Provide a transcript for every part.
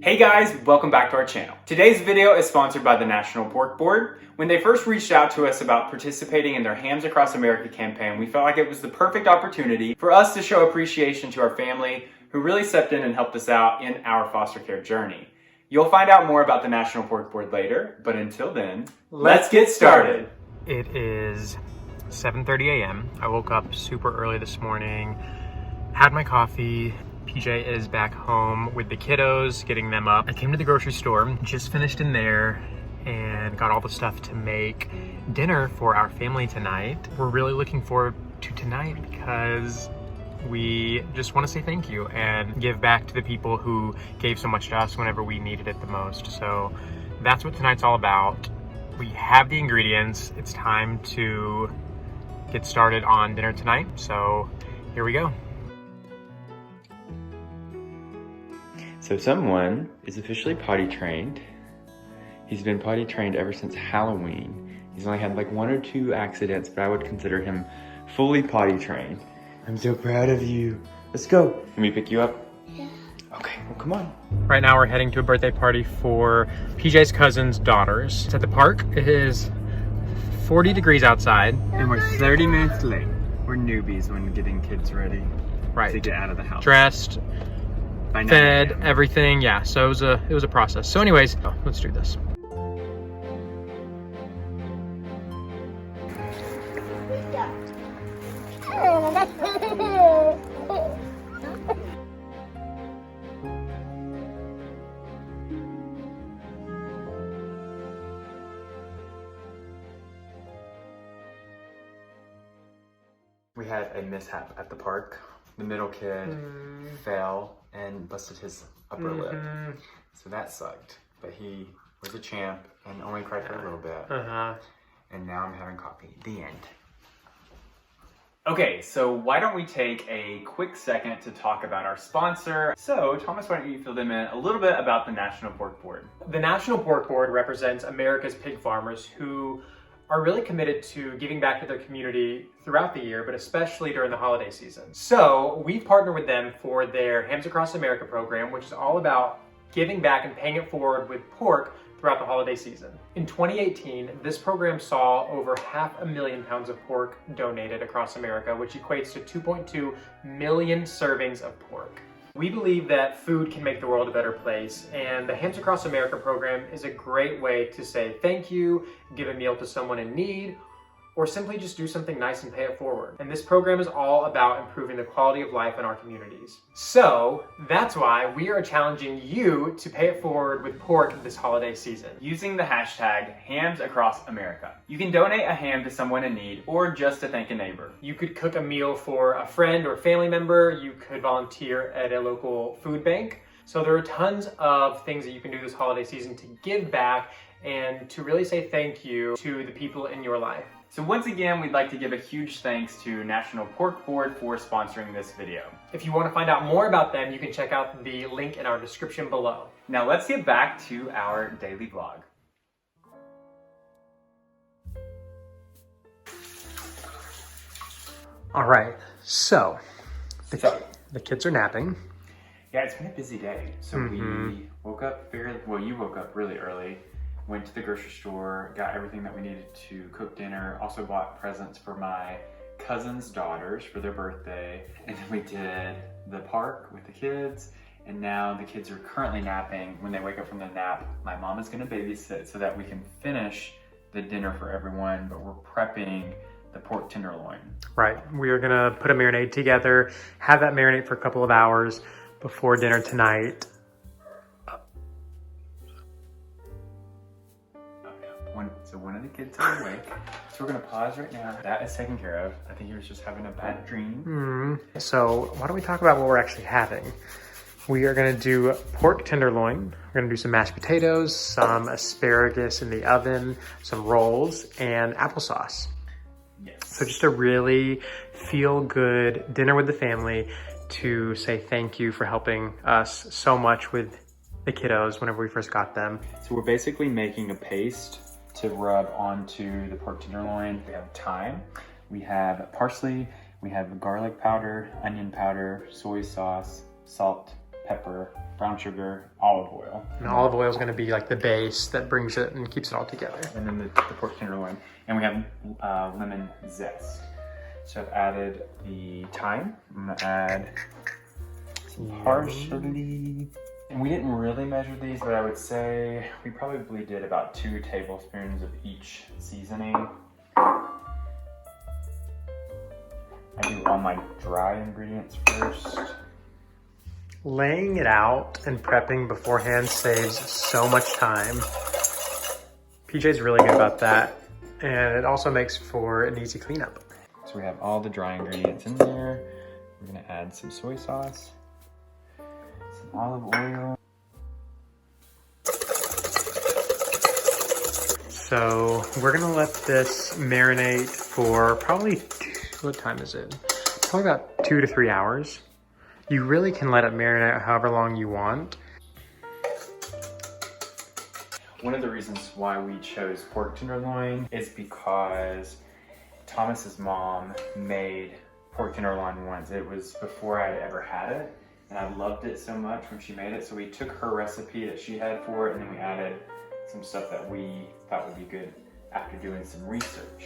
Hey guys, welcome back to our channel. Today's video is sponsored by the National Pork Board. When they first reached out to us about participating in their Hams Across America campaign, we felt like it was the perfect opportunity for us to show appreciation to our family who really stepped in and helped us out in our foster care journey. You'll find out more about the National Pork Board later, but until then, let's get started. It is 7:30 a.m. I woke up super early this morning, had my coffee. PJ is back home with the kiddos, getting them up. I came to the grocery store, just finished in there, and got all the stuff to make dinner for our family tonight. We're really looking forward to tonight because we just want to say thank you and give back to the people who gave so much to us whenever we needed it the most. So that's what tonight's all about. We have the ingredients. It's time to get started on dinner tonight. So here we go. So someone is officially potty trained. He's been potty trained ever since Halloween. He's only had like 1 or 2 accidents, but I would consider him fully potty trained. I'm so proud of you. Let's go. Let me pick you up. Yeah. Okay, well come on. Right now we're heading to a birthday party for PJ's cousin's daughters. It's at the park. It is 40 degrees outside. And we're 30 minutes late. We're newbies when getting kids ready. Right. To get out of the house. Dressed, fed, everything. Yeah, so it was a process. So anyways, let's do this. We had a mishap at the park. The middle kid fell and busted his upper lip. So that sucked. But he was a champ and only cried for a little bit. And now I'm having coffee. The end. Okay, so why don't we take a quick second to talk about our sponsor. So Thomas, why don't you fill them in a little bit about the National Pork Board? The National Pork Board represents America's pig farmers who are really committed to giving back to their community throughout the year, but especially during the holiday season. So we've partnered with them for their Hams Across America program, which is all about giving back and paying it forward with pork throughout the holiday season. In 2018, this program saw over 500,000 pounds of pork donated across America, which equates to 2.2 million servings of pork. We believe that food can make the world a better place, and the Hams Across America program is a great way to say thank you, give a meal to someone in need, or simply just do something nice and pay it forward. And this program is all about improving the quality of life in our communities. So that's why we are challenging you to pay it forward with pork this holiday season. Using the hashtag Hams Across America. You can donate a ham to someone in need or just to thank a neighbor. You could cook a meal for a friend or family member. You could volunteer at a local food bank. So there are tons of things that you can do this holiday season to give back and to really say thank you to the people in your life. So once again, we'd like to give a huge thanks to National Pork Board for sponsoring this video. If you want to find out more about them, you can check out the link in our description below. Now let's get back to our daily vlog. All right, so the kids are napping. Yeah, it's been a busy day. So we woke up you woke up really early, went to the grocery store, got everything that we needed to cook dinner, also bought presents for my cousin's daughters for their birthday, and then we did the park with the kids, and now the kids are currently napping. When they wake up from the nap, my mom is gonna babysit so that we can finish the dinner for everyone, but we're prepping the pork tenderloin. Right, we are gonna put a marinade together, have that marinate for a couple of hours before dinner tonight. So one of the kids are awake. So we're gonna pause right now. That is taken care of. I think he was just having a bad dream. So why don't we talk about what we're actually having? We are gonna do pork tenderloin. We're gonna do some mashed potatoes, some asparagus in the oven, some rolls, and applesauce. Yes. So just a really feel-good dinner with the family to say thank you for helping us so much with the kiddos whenever we first got them. So we're basically making a paste to rub onto the pork tenderloin. We have thyme, we have parsley, we have garlic powder, onion powder, soy sauce, salt, pepper, brown sugar, olive oil. And olive oil is going to be like the base that brings it and keeps it all together. And then the pork tenderloin. And we have lemon zest. So I've added the thyme. I'm gonna add some parsley. And we didn't really measure these, but I would say we probably did about 2 tablespoons of each seasoning. I do all my dry ingredients first. Laying it out and prepping beforehand saves so much time. PJ's really good about that. And it also makes for an easy cleanup. So we have all the dry ingredients in there. We're gonna add some soy sauce, some olive oil. So we're gonna let this marinate for probably, what time is it? Probably about 2 to 3 hours. You really can let it marinate however long you want. One of the reasons why we chose pork tenderloin is because Thomas's mom made pork tenderloin once. It was before I'd ever had it, and I loved it so much when she made it. So we took her recipe that she had for it, and then we added some stuff that we thought would be good after doing some research.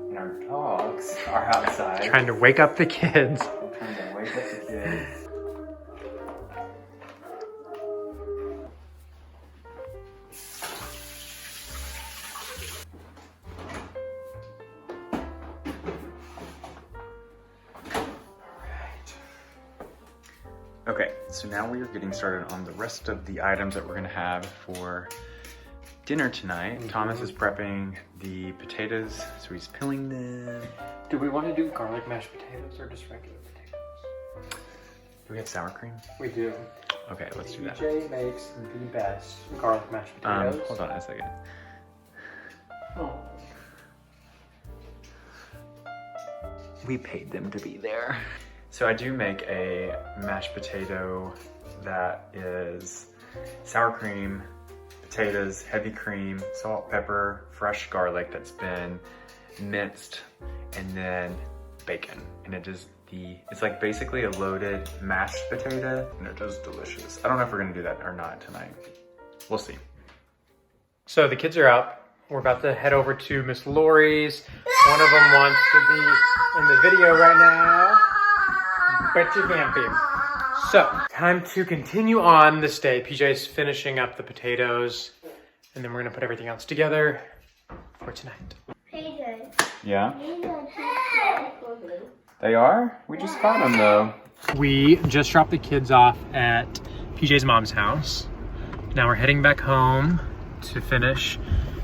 And our dogs are outside. Trying to wake up the kids. I'm trying to wake up the kids. Okay, so now we are getting started on the rest of the items that we're gonna have for dinner tonight. Thomas is prepping the potatoes, so he's peeling them. Do we want to do garlic mashed potatoes or just regular potatoes? Do we have sour cream? We do. Okay, let's do that. PJ makes the best garlic mashed potatoes. Hold on a second. Oh. We paid them to be there. So I do make a mashed potato that is sour cream, potatoes, heavy cream, salt, pepper, fresh garlic that's been minced, and then bacon. And it's like basically a loaded mashed potato, and it is delicious. I don't know if we're gonna do that or not tonight. We'll see. So the kids are up. We're about to head over to Miss Lori's. One of them wants to be in the video right now, but you can't be. So, time to continue on this day. PJ's finishing up the potatoes, and then we're gonna put everything else together for tonight. PJ. Yeah? These are too small for me. They are? We just got them though. We just dropped the kids off at PJ's mom's house. Now we're heading back home to finish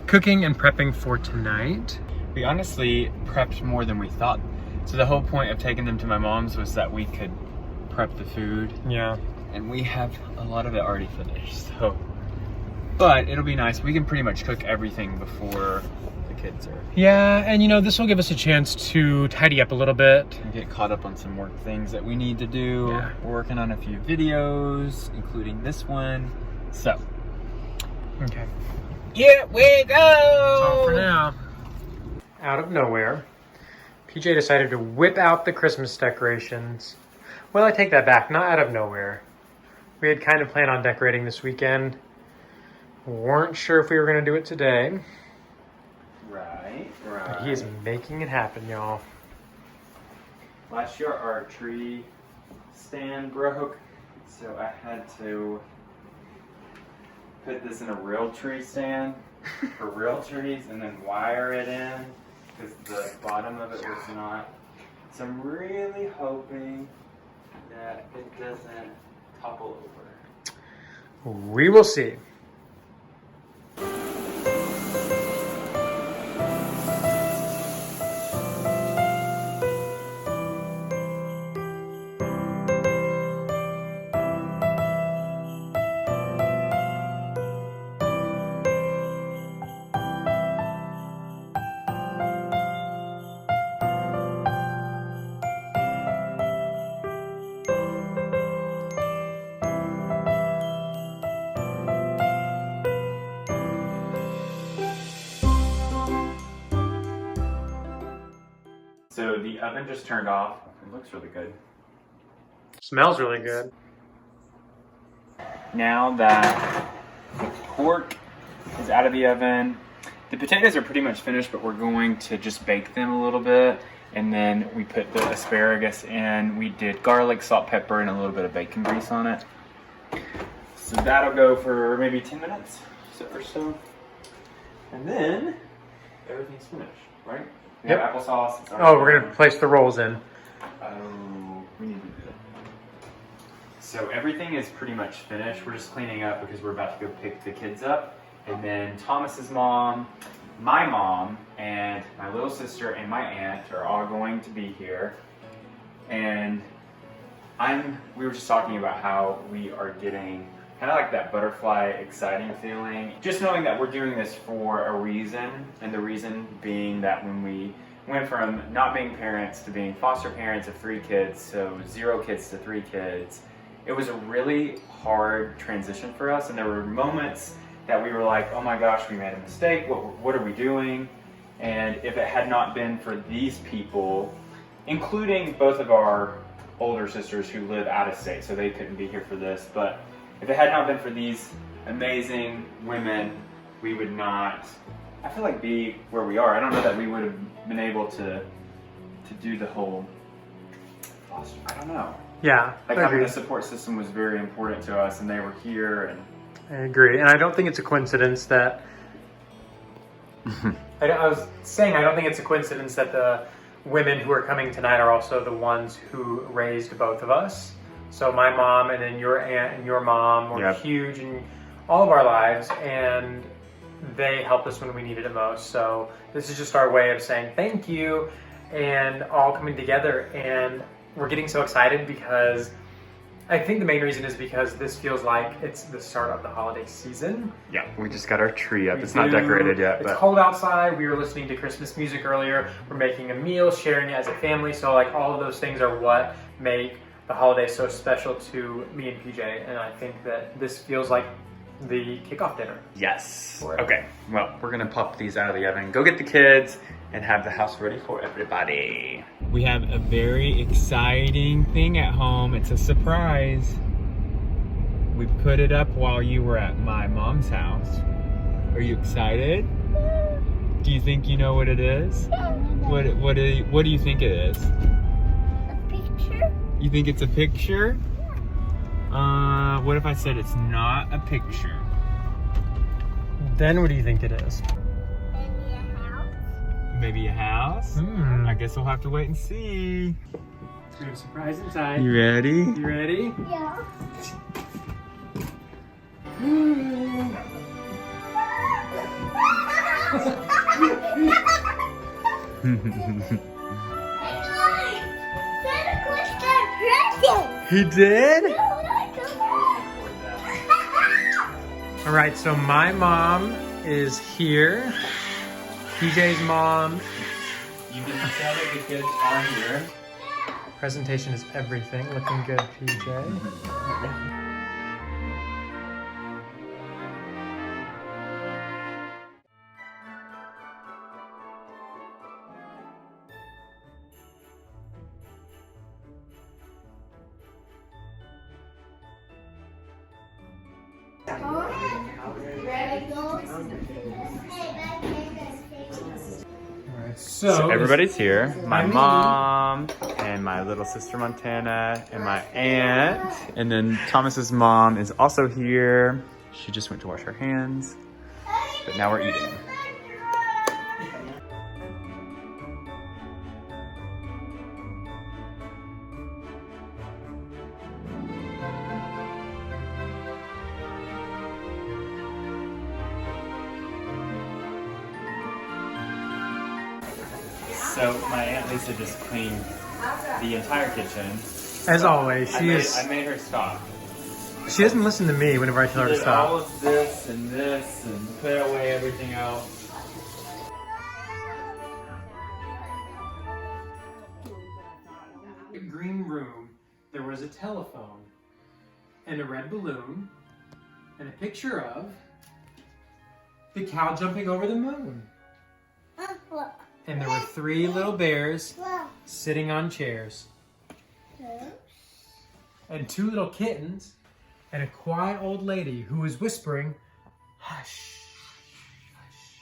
cooking and prepping for tonight. We honestly prepped more than we thought. So the whole point of taking them to my mom's was that we could prep the food. Yeah. And we have a lot of it already finished, so. But it'll be nice. We can pretty much cook everything before the kids are. Yeah, and you know, this will give us a chance to tidy up a little bit. And get caught up on some work things that we need to do. Yeah. We're working on a few videos, including this one. So. Okay. Here we go! That's all for now. Out of nowhere, PJ decided to whip out the Christmas decorations. Well, I take that back, not out of nowhere. We had kind of planned on decorating this weekend. Weren't sure if we were going to do it today. Right. But he is making it happen, y'all. Last year our tree stand broke, so I had to put this in a real tree stand for real trees and then wire it in because the bottom of it was not. So I'm really hoping that it doesn't topple over. We will see. So the oven just turned off. It looks really good. Smells really good. now that the pork is out of the oven. The potatoes are pretty much finished, but we're going to just bake them a little bit. And then we put the asparagus in. We did garlic, salt, pepper, and a little bit of bacon grease on it. So that'll go for maybe 10 minutes or so. And then everything's finished, right? We have applesauce. It's Oh, we're gonna place the rolls in. Oh, we need to do that. So everything is pretty much finished. We're just cleaning up because we're about to go pick the kids up. And then Thomas's mom, my mom, and my little sister and my aunt are all going to be here. And we were just talking about how we are getting kind of like that butterfly exciting feeling. Just knowing that we're doing this for a reason, and the reason being that when we went from not being parents to being foster parents of 3 kids, so 0 kids to 3 kids, it was a really hard transition for us, and there were moments that we were like, oh my gosh, we made a mistake, what are we doing? And if it had not been for these people, including both of our older sisters who live out of state, so they couldn't be here for this, but if it had not been for these amazing women, we would not, I feel like, be where we are. I don't know that we would have been able to do the whole foster, I don't know. Yeah, Like having a support system was very important to us, and they were here. And I agree, and I don't think it's a coincidence that I was saying I don't think it's a coincidence that the women who are coming tonight are also the ones who raised both of us. So my mom and then your aunt and your mom were huge in all of our lives, and they helped us when we needed it most. So this is just our way of saying thank you and all coming together. And we're getting so excited because I think the main reason is because this feels like it's the start of the holiday season. Yeah, we just got our tree up. It's not decorated yet. It's cold outside. We were listening to Christmas music earlier. We're making a meal, sharing it as a family. So like all of those things are what make the holiday so special to me and PJ. And I think that this feels like the kickoff dinner. Yes. Okay, well, we're gonna pop these out of the oven, go get the kids, and have the house ready for everybody. We have a very exciting thing at home. It's a surprise. We put it up while you were at my mom's house. Are you excited? Do you think you know what it is? What do you think it is? A picture? You think it's a picture? What if I said it's not a picture? Then what do you think it is? Maybe a house? Maybe a house? I guess we'll have to wait and see. We have a surprise inside. You ready? You ready? Yeah. Santa Claus got presents. He did? Oh my God. All right, so my mom is here. PJ's mom. You can tell that the kids are here. Presentation is everything. Looking good, PJ. So everybody's here. My mom and my little sister Montana and my aunt. And then Thomas's mom is also here. She just went to wash her hands. But now we're eating. So my Aunt Lisa just cleaned the entire kitchen. As always, I made her stop. She doesn't listen to me whenever I tell her to Did all stop. of this and put away everything else. The green room, there was a telephone and a red balloon and a picture of the cow jumping over the moon. And there were 3 little bears sitting on chairs. And 2 little kittens. and a quiet old lady who was whispering, "Hush, hush."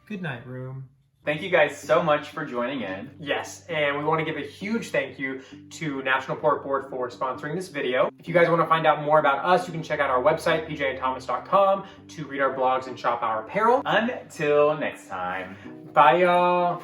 Good night, room. Thank you guys so much for joining in. Yes, and we want to give a huge thank you to National Pork Board for sponsoring this video. If you guys want to find out more about us, you can check out our website, pjandthomas.com, to read our blogs and shop our apparel. Until next time. Bye, y'all.